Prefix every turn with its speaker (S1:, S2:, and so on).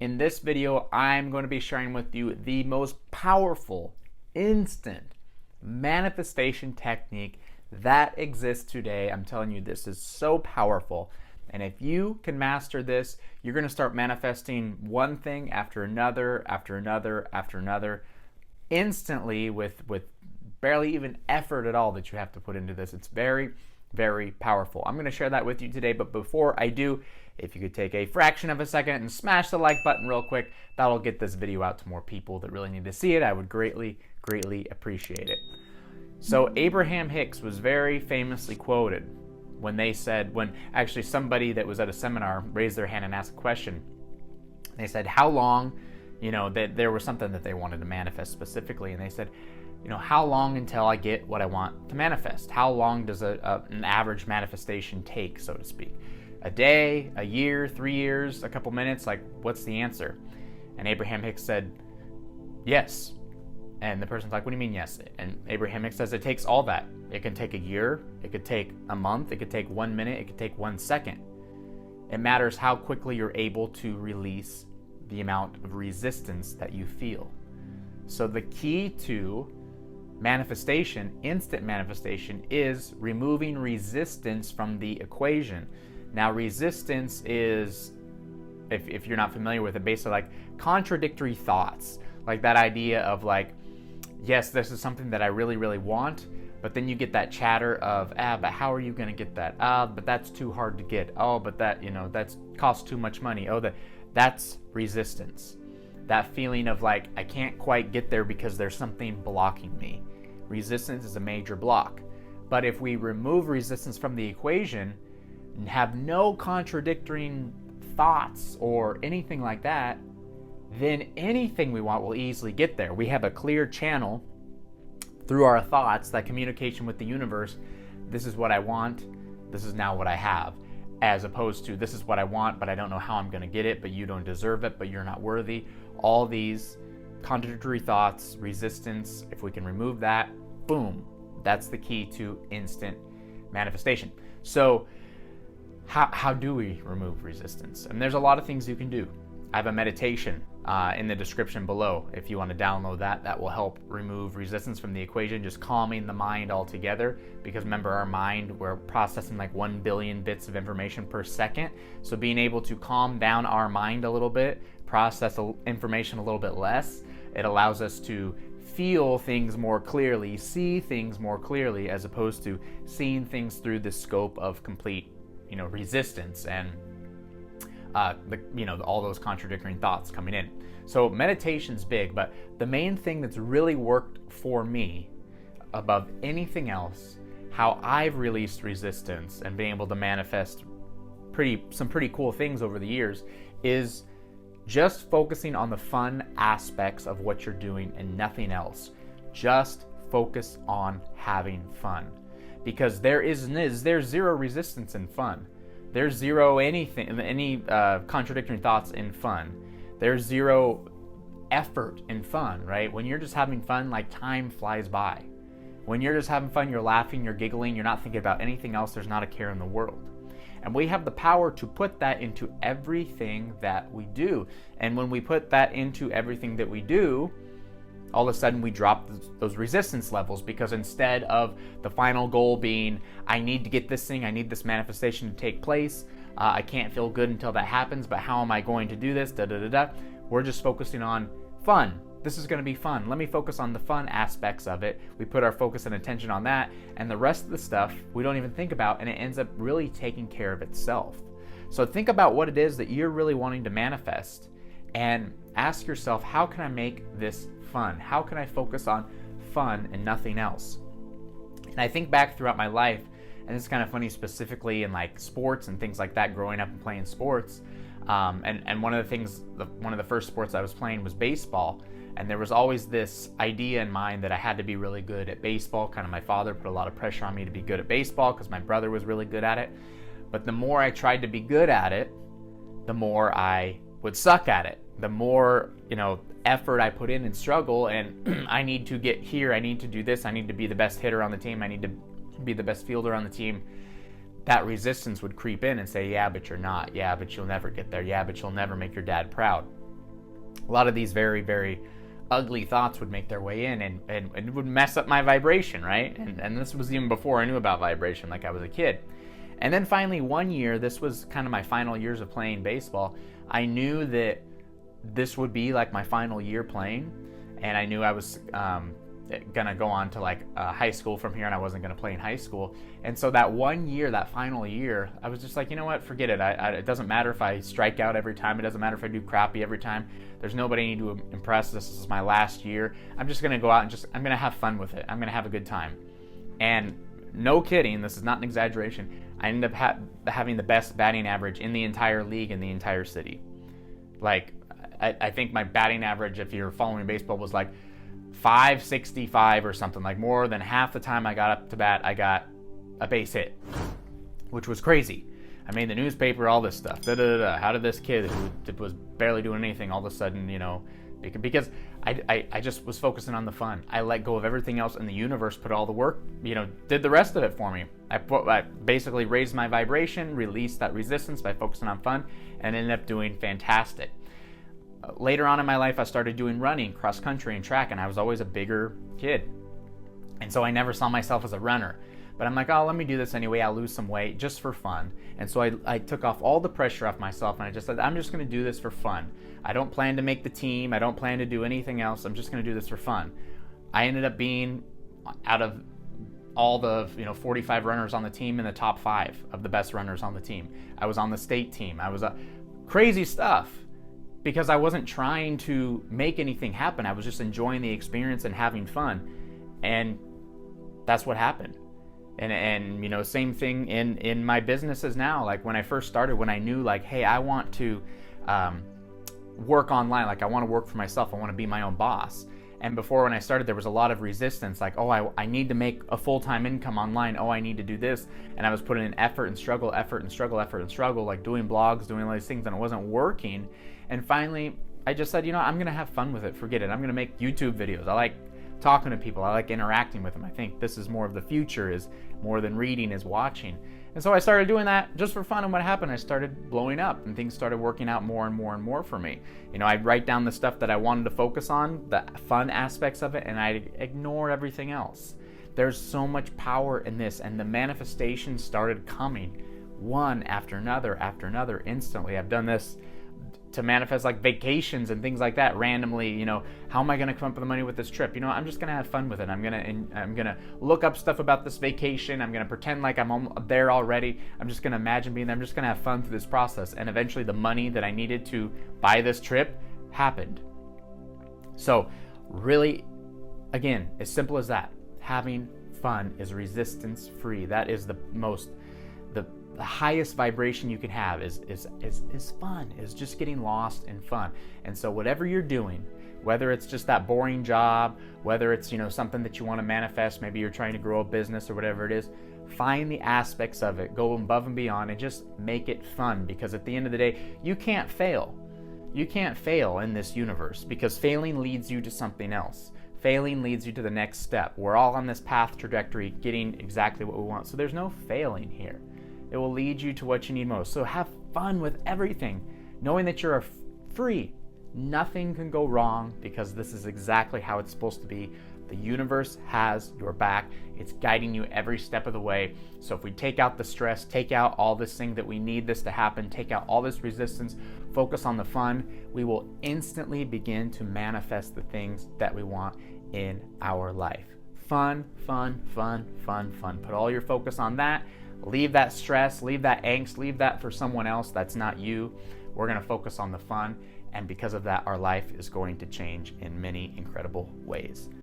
S1: In this video, I'm going to be sharing with you the most powerful, instant manifestation technique that exists today. I'm telling you, this is so powerful. And if you can master this, you're going to start manifesting one thing after another, after another, after another, instantly with barely even effort at all that you have to put into this. It's very, very powerful. I'm going to share that with you today, but before I do, if you could take a fraction of a second and smash the like button real quick, that'll get this video out to more people that really need to see it. I would greatly, greatly appreciate it. So Abraham Hicks was very famously quoted when actually somebody that was at a seminar raised their hand and asked a question. They said, how long, that there was something that they wanted to manifest specifically, and they said, how long until I get what I want to manifest? How long does an average manifestation take, so to speak? A day, a year, 3 years, a couple minutes? Like, what's the answer? And Abraham Hicks said, yes. And the person's like, what do you mean yes? And Abraham Hicks says it takes all that. It can take a year, it could take a month, it could take 1 minute, it could take 1 second. It matters how quickly you're able to release the amount of resistance that you feel. So the key to manifestation, instant manifestation, is removing resistance from the equation. Now, resistance is, if you're not familiar with it, basically like contradictory thoughts. Like that idea of like, yes, this is something that I really, really want, but then you get that chatter of, but how are you going to get that? But that's too hard to get. Oh, but that, that's costs too much money. Oh, that's resistance. That feeling of like, I can't quite get there because there's something blocking me. Resistance is a major block. But if we remove resistance from the equation and have no contradicting thoughts or anything like that, then anything we want will easily get there. We have a clear channel through our thoughts, that communication with the universe. This is what I want. This is now what I have. As opposed to, this is what I want, but I don't know how I'm going to get it, but you don't deserve it, but you're not worthy. All these contradictory thoughts, resistance, if we can remove that, boom, that's the key to instant manifestation. So how do we remove resistance? And there's a lot of things you can do. I have a meditation in the description below. If you want to download that will help remove resistance from the equation, just calming the mind altogether. Because remember, our mind, we're processing like 1 billion bits of information per second. So being able to calm down our mind a little bit, process information a little bit less, it allows us to feel things more clearly, see things more clearly, as opposed to seeing things through the scope of complete, resistance and all those contradictory thoughts coming in. So meditation's big, but the main thing that's really worked for me above anything else, how I've released resistance and been able to manifest some pretty cool things over the years, is just focusing on the fun aspects of what you're doing and nothing else. Just focus on having fun, because there's zero resistance in fun. There's zero any contradictory thoughts in fun. There's zero effort in fun, right? When you're just having fun, like, time flies by. When you're just having fun, you're laughing, you're giggling, you're not thinking about anything else, there's not a care in the world. And we have the power to put that into everything that we do. And when we put that into everything that we do, all of a sudden we drop those resistance levels, because instead of the final goal being, I need to get this thing, I need this manifestation to take place, I can't feel good until that happens, but how am I going to do this, we're just focusing on fun. This is going to be fun. Let me focus on the fun aspects of it. We put our focus and attention on that, and the rest of the stuff we don't even think about, and it ends up really taking care of itself. So think about what it is that you're really wanting to manifest, and ask yourself, how can I make this fun? How can I focus on fun and nothing else? And I think back throughout my life, and it's kind of funny, specifically in like sports and things like that, growing up and playing sports. And one of the first sports I was playing was baseball. And there was always this idea in mind that I had to be really good at baseball. Kind of my father put a lot of pressure on me to be good at baseball because my brother was really good at it. But the more I tried to be good at it, the more I would suck at it. The more, effort I put in and struggle, and I need to get here, I need to do this, I need to be the best hitter on the team, I need to be the best fielder on the team. That resistance would creep in and say, yeah, but you're not. Yeah, but you'll never get there. Yeah, but you'll never make your dad proud. a lot of these very, very ugly thoughts would make their way in, and it would mess up my vibration, right? And this was even before I knew about vibration, like I was a kid. And then finally one year, this was kind of my final years of playing baseball, I knew that this would be like my final year playing, and I knew I was gonna go on to like high school from here, and I wasn't gonna play in high school. And so that one year, that final year, I was just like, you know what, forget it. It doesn't matter if I strike out every time. It doesn't matter if I do crappy every time. There's nobody I need to impress. This is my last year. I'm just gonna go out and I'm gonna have fun with it. I'm gonna have a good time. And no kidding, this is not an exaggeration, I ended up having the best batting average in the entire league, in the entire city. Like, I think my batting average, if you're following baseball, was like 565 or something. Like, more than half the time I got up to bat, I got a base hit, which was crazy. I made the newspaper, all this stuff. How did this kid who was barely doing anything all of a sudden, because I just was focusing on the fun. I let go of everything else, and the universe put all the work, did the rest of it for me. I basically raised my vibration, released that resistance by focusing on fun, and ended up doing fantastic. Later on in my life, I started doing running, cross country, and track, and I was always a bigger kid. And so I never saw myself as a runner. But I'm like, oh, let me do this anyway. I'll lose some weight just for fun. And so I took off all the pressure off myself, and I just said, I'm just going to do this for fun. I don't plan to make the team. I don't plan to do anything else. I'm just going to do this for fun. I ended up being, out of all the 45 runners on the team, in the top 5 of the best runners on the team. I was on the state team. I was crazy stuff. Because I wasn't trying to make anything happen. I was just enjoying the experience and having fun. And that's what happened. And same thing in my businesses now. Like, when I first started, when I knew, like, hey, I want to work online. Like, I want to work for myself. I want to be my own boss. And before, when I started, there was a lot of resistance. Like, oh, I need to make a full-time income online. Oh, I need to do this. And I was putting in effort and struggle, like doing blogs, doing all these things, and it wasn't working. And finally, I just said, I'm going to have fun with it. Forget it. I'm going to make YouTube videos. I like talking to people. I like interacting with them. I think this is more of the future, is more than reading, is watching. And so I started doing that just for fun. And what happened? I started blowing up, and things started working out more and more and more for me. I'd write down the stuff that I wanted to focus on, the fun aspects of it, and I'd ignore everything else. There's so much power in this, and the manifestations started coming one after another instantly. I've done this to manifest like vacations and things like that randomly. How am I going to come up with the money with this trip? I'm just going to have fun with it. I'm going to look up stuff about this vacation. I'm going to pretend like I'm there already. I'm just going to imagine being there. I'm just going to have fun through this process. And eventually the money that I needed to buy this trip happened. So really, again, as simple as that. Having fun is resistance free. That is the highest vibration you can have is fun, is just getting lost in fun. And so whatever you're doing, whether it's just that boring job, whether it's something that you want to manifest, maybe you're trying to grow a business or whatever it is, find the aspects of it, go above and beyond, and just make it fun. Because at the end of the day, you can't fail. You can't fail in this universe, because failing leads you to something else. Failing leads you to the next step. We're all on this path trajectory, getting exactly what we want. So there's no failing here. It will lead you to what you need most. So have fun with everything, knowing that you're free. Nothing can go wrong, because this is exactly how it's supposed to be. The universe has your back. It's guiding you every step of the way. So if we take out the stress, take out all this thing that we need this to happen, take out all this resistance, focus on the fun, we will instantly begin to manifest the things that we want in our life. Fun, fun, fun, fun, fun. Put all your focus on that. Leave that stress, leave that angst, leave that for someone else. That's not you. We're going to focus on the fun. And because of that, our life is going to change in many incredible ways.